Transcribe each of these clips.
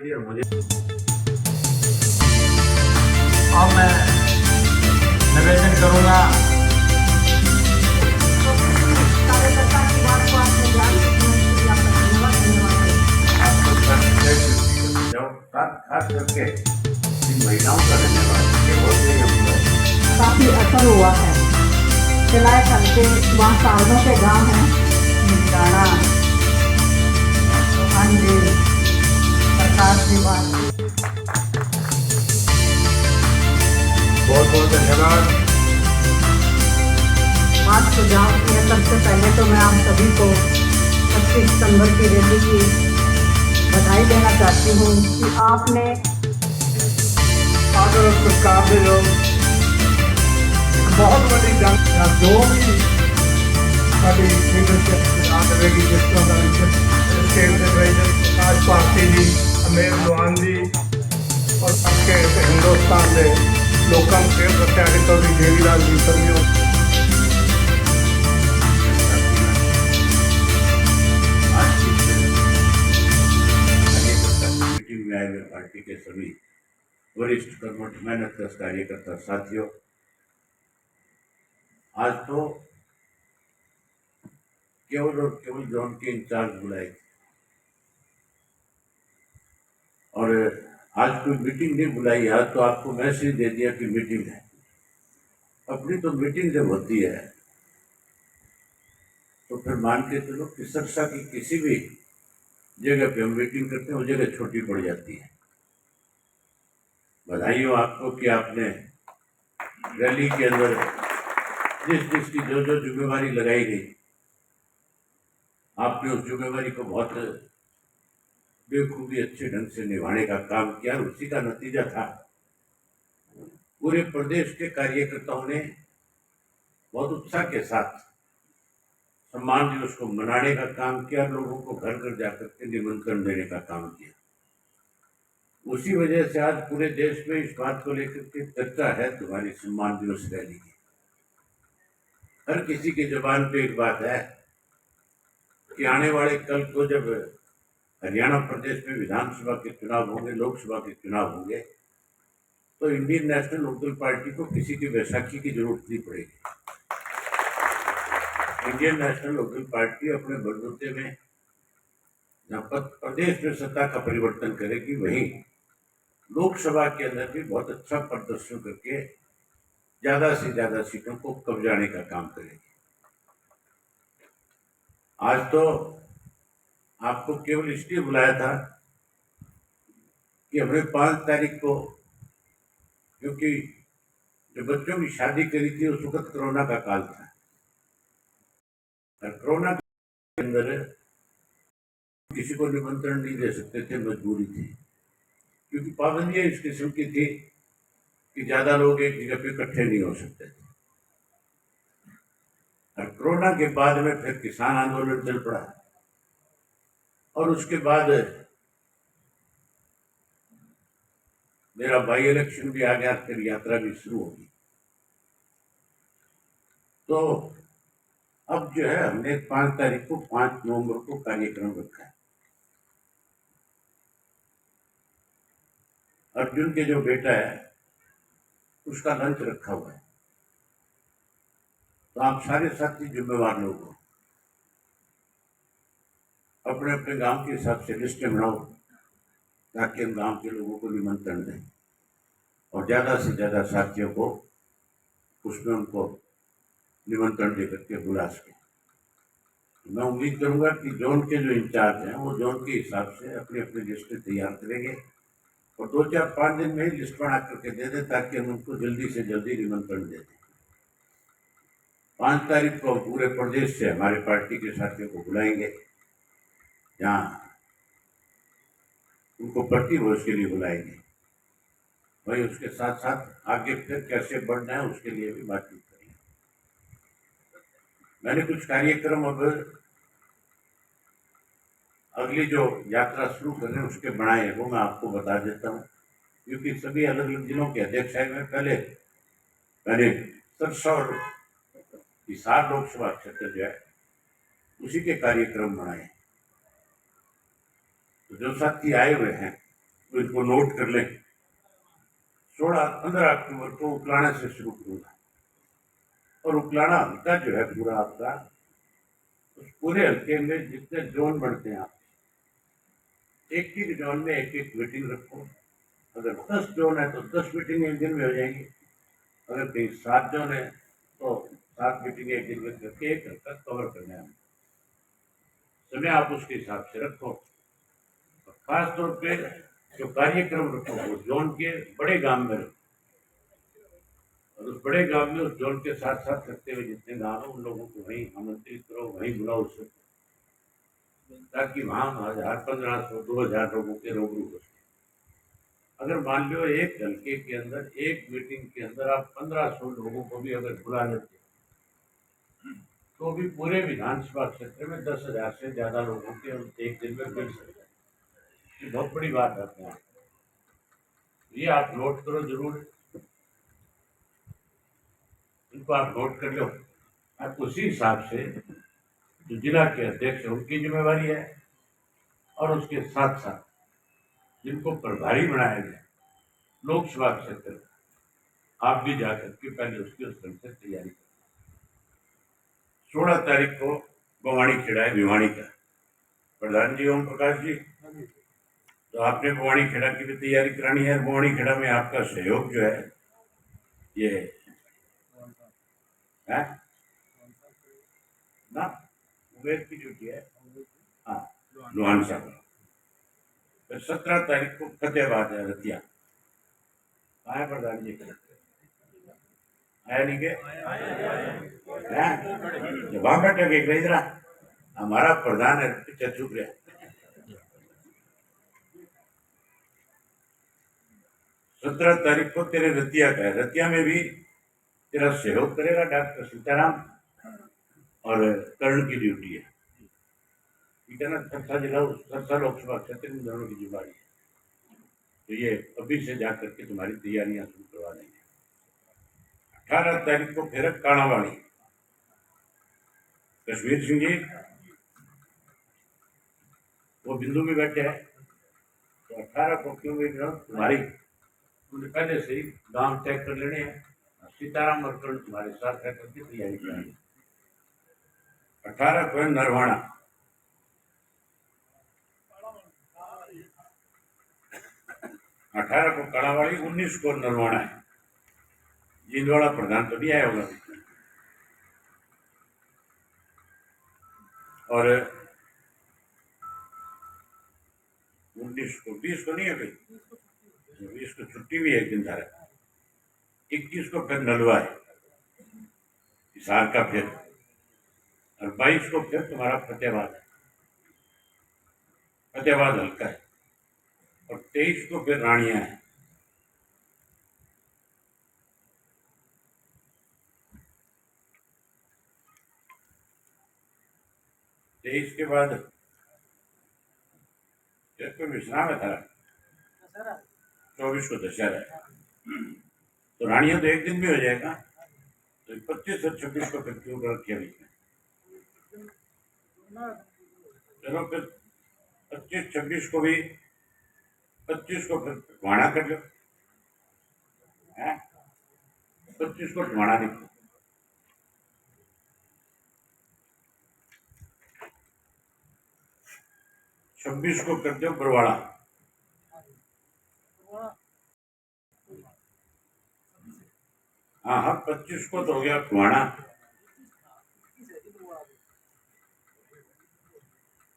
दिया मुझे। अब मैं निवेदन करूंगा कार्यकर्ता की बात को आपने ध्यान से सुना, इसके लिए आपका धन्यवाद। आपको जाओ खास करके इन महिलाओं का धन्यवाद, ये बहुत ही योगदान। काफी असर हुआ है। सिलाई करके वहाँ साधनों के गांव हैं, मिटाना अंधेर सरकार की बात। बहुत बहुत धन्यवाद। बात सुझाव की है। सबसे पहले तो मैं आप सभी को 25 सितंबर की रैली की बधाई देना चाहती हूँ कि आपने आदर और सत्कार से जो एक बहुत बड़ी जंग या जो भी साड़ी लीडरशिप रहेगी, जिस तरह स्टेट प्रकाश भारती जी, अमेर लोहान जी और सबके हिंदुस्तान के लोगों के प्रत्याशित और देवीराज जी सभी मीटिंग में आए हुए पार्टी के सभी वरिष्ठ कर्मठ मेहनत कार्यकर्ता साथियों, आज तो केवल और केवल जोन के इंचार्ज बुलाए थे और आज कोई मीटिंग नहीं बुलाई। आज तो आपको मैसेज दे दिया कि मीटिंग है। अपनी तो मीटिंग जब होती है तो फिर मान के चलो कि सरसा की किसी भी जगह पे हम मीटिंग करते हैं वो जगह छोटी पड़ जाती है। बधाई हो आपको कि आपने रैली के अंदर जिसकी जो जो जिम्मेवारी लगाई गई, आपने उस जिम्मेवारी को बहुत बेखूबी अच्छे ढंग से निभाने का काम किया। उसी का नतीजा था पूरे प्रदेश के कार्यकर्ताओं ने बहुत उत्साह के साथ सम्मान दिवस को मनाने का काम किया, लोगों को घर घर जाकर के निमंत्रण देने का काम किया। उसी वजह से आज पूरे देश में इस बात को लेकर के चर्चा है तुम्हारी सम्मान दिवस रैली की। हर किसी की जुबान पे एक बात है कि आने वाले कल को जब हरियाणा प्रदेश में विधानसभा के चुनाव होंगे, लोकसभा के चुनाव होंगे, तो इंडियन नेशनल लोकदल पार्टी को किसी की बैसाखी की जरूरत नहीं पड़ेगी। इंडियन नेशनल लोकदल पार्टी अपने बलबूते में जहाँ प्रदेश में सत्ता का परिवर्तन करेगी, वहीं लोकसभा के अंदर भी बहुत अच्छा प्रदर्शन करके ज्यादा से ज्यादा सीटों को कब्जाने का काम करेगी। आज तो आपको केवल इसलिए बुलाया था कि हमने 5 तारीख को, क्योंकि जो बच्चों की शादी करी थी उस वक्त कोरोना का काल था और कोरोना के अंदर किसी को निमंत्रण नहीं दे सकते थे, मजबूरी थी, क्योंकि पाबंदियां इस किस्म की थी कि ज्यादा लोग एक जगह पे इकट्ठे नहीं हो सकते थे। और कोरोना के बाद में फिर किसान आंदोलन चल पड़ा और उसके बाद मेरा बाई इलेक्शन भी आ गया, फिर यात्रा भी शुरू होगी। तो अब जो है हमने 5 तारीख को 5 नवंबर को कार्यक्रम रखा है। अर्जुन के जो बेटा है उसका लंच रखा हुआ है, तो आप सारे साथी जिम्मेवार लोग हो, अपने अपने गांव के हिसाब से लिस्ट बनाओ ताकि हम गांव के लोगों को निमंत्रण दें और ज्यादा से ज्यादा साथियों को उसमें उनको निमंत्रण दे करके बुला सके। मैं उम्मीद करूंगा कि जोन के जो इंचार्ज हैं वो जोन के हिसाब से अपनी अपनी लिस्ट तैयार करेंगे और 2-4-5 दिन में ही लिस्ट बना करके दे दें ताकि हम उनको जल्दी से जल्दी निमंत्रण दे दें। 5 तारीख को पूरे प्रदेश से हमारे पार्टी के साथियों को बुलाएंगे, जहाँ उनको भर्ती हो उसके लिए बुलाएंगे। वही उसके साथ साथ आगे फिर कैसे बढ़ना है उसके लिए भी बातचीत करेंगे। मैंने कुछ कार्यक्रम अब अगली जो यात्रा शुरू कर रहे हैं उसके बनाए हैं, वो मैं आपको बता देता हूँ, क्योंकि सभी अलग अलग जिलों के अध्यक्ष है। मैं पहले मैंने सरसा और हिसार लोकसभा क्षेत्र जो है उसी के कार्यक्रम बनाए। तो जो साथी आए हुए हैं तो इसको नोट कर लें। 16-15 अक्टूबर को उकलाना से शुरू करूंगा, और उकलाना हल्का जो है पूरा आपका, उस पूरे हल्के में जितने जोन बढ़ते हैं, आप एक ही जोन में एक एक मीटिंग रखो। अगर 10 जोन है तो 10 मीटिंग एक दिन में हो जाएंगी। अगर कहीं 7 जोन है तो 7 मीटिंग एक दिन में करके एक हल्का कवर करना है। समय आप उसके हिसाब से रखो। खास तौर पे जो कार्यक्रम रखो वो जोन के बड़े गांव में रखो, और उस बड़े गांव में उस जोन के साथ साथ रखते हुए जितने गांव हैं उन लोगों को वहीं आमंत्रित करो, वहीं बुलाओ उसको, ताकि वहां 1000, 1500, 2000 लोगों के रूबरू हो सके। अगर मान लो एक हल्के के अंदर एक मीटिंग के अंदर आप 1500 लोगों को भी अगर बुला लेते तो भी पूरे विधानसभा क्षेत्र में 10,000 से ज्यादा लोगों के हम एक दिन में मिल सकते हैं। ये बहुत बड़ी बात है अपने आप। ये आप नोट करो जरूर, इनको आप नोट कर लो। आप उसी हिसाब से जो जिला के अध्यक्ष है उनकी जिम्मेवारी है, और उसके साथ साथ जिनको प्रभारी बनाया गया लोकसभा क्षेत्र, आप भी जाकर के पहले उसकी उस ढंग से तैयारी करें। 16 तारीख को बवानी खेड़ा है भिवानी का। प्रधान जी ओम प्रकाश जी, तो आपने बवानी खेड़ा की भी तैयारी करानी है। बवानी खेड़ा में आपका सहयोग जो है ये है ना, उमेर की ड्यूटी है। हाँ, लोहान साहब। 17 तारीख को फतेहाबाद है रतिया। आया प्रधान जी, आया नहीं के वहां बैठे के इधर हमारा प्रधान है पीछे चुप रहा। 17 तारीख को तेरे रतिया का है। रतिया में भी तेरा सहयोग करेगा डॉक्टर सीताराम, और कर्ण की ड्यूटी है, ठीक है ना। सरसा जिला, सरसा लोकसभा क्षेत्र में दोनों की जिम्मेदारी है। तो ये अभी से जाकर के तुम्हारी तैयारियां शुरू करवा देंगे। 18 तारीख को फिर काणावाड़ी कश्मीर सिंह जी वो बिंदु में बैठे हैं। तो 18 को क्यों भी तुम्हारी तुमने पहले से ही दाम तय कर लेने हैं। सीताराम और कर्ण तुम्हारे साथ रह करके तैयारी करेंगे। 18 को है नरवाना, 18 को काणावाड़ी, 19 को नरवाना है। जींदवाड़ा प्रधान तो नहीं आया होगा, और 19 को, 20 को नहीं है भाई, 20 को छुट्टी भी है एक दिन धारा। 21 को फिर नलवा है हिसार का फिर, और 22 को फिर तुम्हारा फतेहाबाद है, फतेहाबाद हल्का है, और 23 को फिर रानिया है। तेईस के बाद कोई विश्राम है था। 24 को दशहरा है, तो रानिया तो एक दिन भी हो जाएगा। तो 25 और 26 को फिर क्यों रखिए बीच में। चलो फिर 25-26 को भी, 25 को फिर टुवाना कर लो, 25 को टुवाना लिखो। 26 को कर दो बरवाड़ा। हाँ, 25 को तो हो गया टुवाना।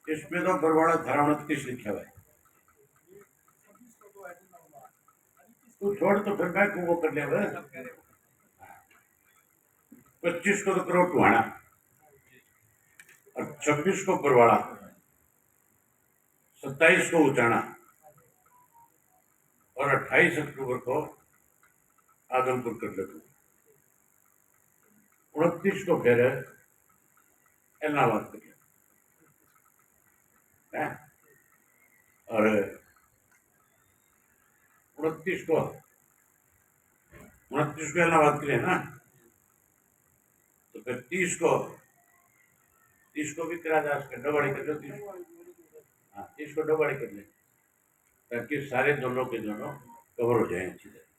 इसमें तो बरवाड़ा धारा 29 लिखा हुआ है। तू छोड़, तो फिर मैं को वो कर ले। 25 को तो करो टुहाना, और 26 को बरवाड़ा, 27 को उचाना, और 28 अक्टूबर को आदमपुर कर लो। 29 को फिर इलाहाबाद कर लो, और 29 को इलाहाबाद के लिए ना। तो फिर 30 को भी करा जा सकता, डबड़ी कर लो। 30 को डबड़ी कर ले। ताकि सारे दोनों के दोनों कवर हो जाएं अच्छी तरह।